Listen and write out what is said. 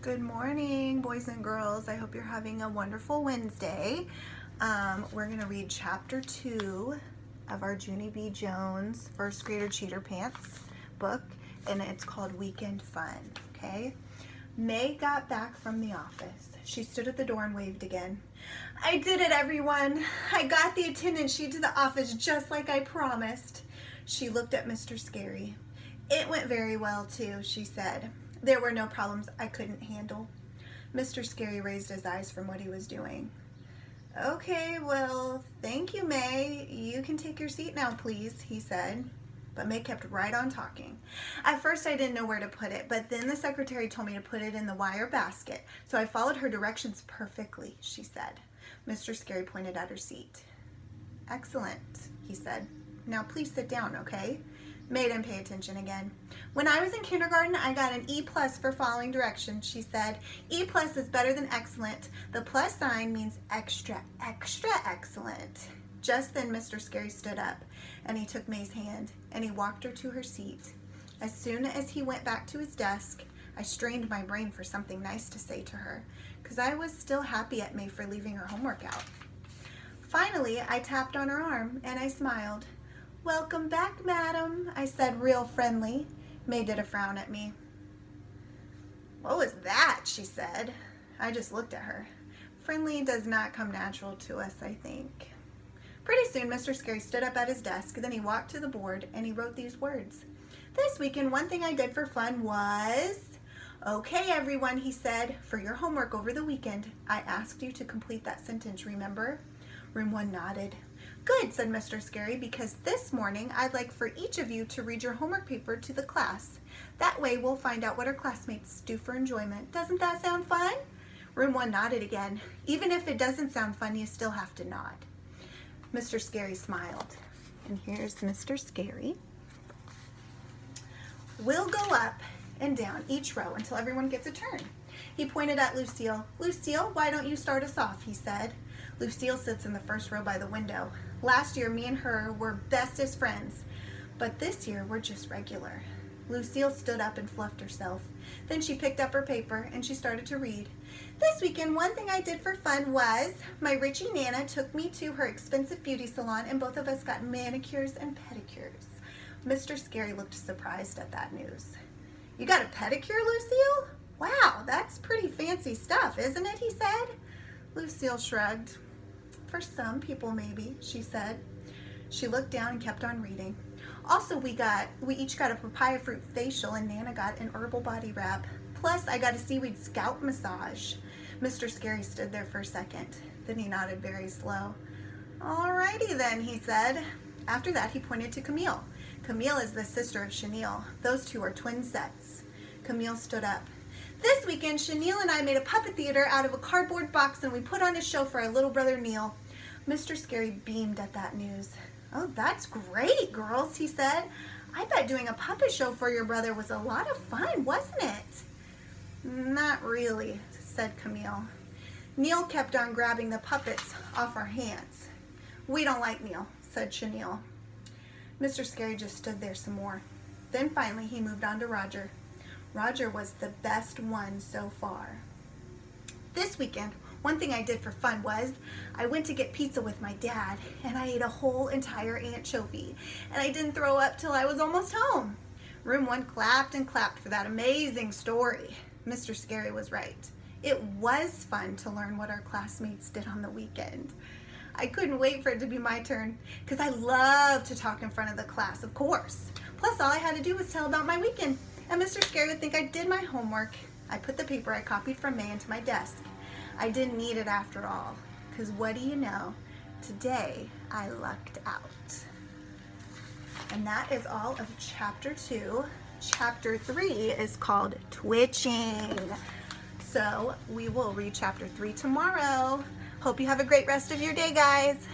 Good morning, boys and girls. I hope you're having a wonderful Wednesday. We're going to read chapter 2 of our Junie B. Jones First Grader Cheater Pants book, and it's called Weekend Fun, okay? May got back from the office. She stood at the door and waved again. I did it, everyone. I got the attendance sheet to the office just like I promised. She looked at Mr. Scary. It went very well, too, she said. There were no problems I couldn't handle. Mr. Scary raised his eyes from what he was doing. Okay, well, thank you, May. You can take your seat now, please, he said. But May kept right on talking. At first, I didn't know where to put it, but then the secretary told me to put it in the wire basket, so I followed her directions perfectly, she said. Mr. Scary pointed at her seat. Excellent, he said. Now please sit down, okay? May didn't pay attention again. When I was in kindergarten, I got an E+ for following directions, she said. E+ is better than excellent. The plus sign means extra, extra excellent. Just then, Mr. Scary stood up, and he took May's hand, and he walked her to her seat. As soon as he went back to his desk, I strained my brain for something nice to say to her, because I was still happy at May for leaving her homework out. Finally, I tapped on her arm, and I smiled. Welcome back, madam, I said real friendly. May did a frown at me. What was that, she said. I just looked at her. Friendly does not come natural to us, I think. Pretty soon, Mr. Scary stood up at his desk, then he walked to the board and he wrote these words. This weekend, one thing I did for fun was... Okay, everyone, he said, for your homework over the weekend, I asked you to complete that sentence, remember? Room 1 nodded. Good, said Mr. Scary, because this morning I'd like for each of you to read your homework paper to the class. That way we'll find out what our classmates do for enjoyment. Doesn't that sound fun? Room 1 nodded again. Even if it doesn't sound fun, you still have to nod. Mr. Scary smiled. And here's Mr. Scary. We'll go up and down each row until everyone gets a turn. He pointed at Lucille. Lucille, why don't you start us off, he said. Lucille sits in the first row by the window. Last year, me and her were bestest friends, but this year we're just regular. Lucille stood up and fluffed herself. Then she picked up her paper and she started to read. This weekend, one thing I did for fun was my Richie Nana took me to her expensive beauty salon and both of us got manicures and pedicures. Mr. Scary looked surprised at that news. You got a pedicure, Lucille? Wow, that's pretty fancy stuff, isn't it, he said. Lucille shrugged. For some people, maybe, she said. She looked down and kept on reading. Also, we each got a papaya fruit facial and Nana got an herbal body wrap. Plus, I got a seaweed scalp massage. Mr. Scary stood there for a second. Then he nodded very slow. Alrighty then, he said. After that, he pointed to Camille. Camille is the sister of Chenille. Those two are twin sets. Camille stood up. This weekend, Chenille and I made a puppet theater out of a cardboard box and we put on a show for our little brother Neil. Mr. Scary beamed at that news. Oh, that's great, girls, he said. I bet doing a puppet show for your brother was a lot of fun, wasn't it? Not really, said Camille. Neil kept on grabbing the puppets off our hands. We don't like Neil, said Chenille. Mr. Scary just stood there some more. Then finally he moved on to Roger. Roger was the best one so far. This weekend, one thing I did for fun was I went to get pizza with my dad and I ate a whole entire anchovy and I didn't throw up till I was almost home. Room 1 clapped and clapped for that amazing story. Mr. Scary was right. It was fun to learn what our classmates did on the weekend. I couldn't wait for it to be my turn because I love to talk in front of the class, of course. Plus, all I had to do was tell about my weekend. And Mr. Scary would think I did my homework. I put the paper I copied from May into my desk. I didn't need it after all, because what do you know? Today, I lucked out. And that is all of chapter 2. Chapter 3 is called Twitching. So we will read chapter 3 tomorrow. Hope you have a great rest of your day, guys.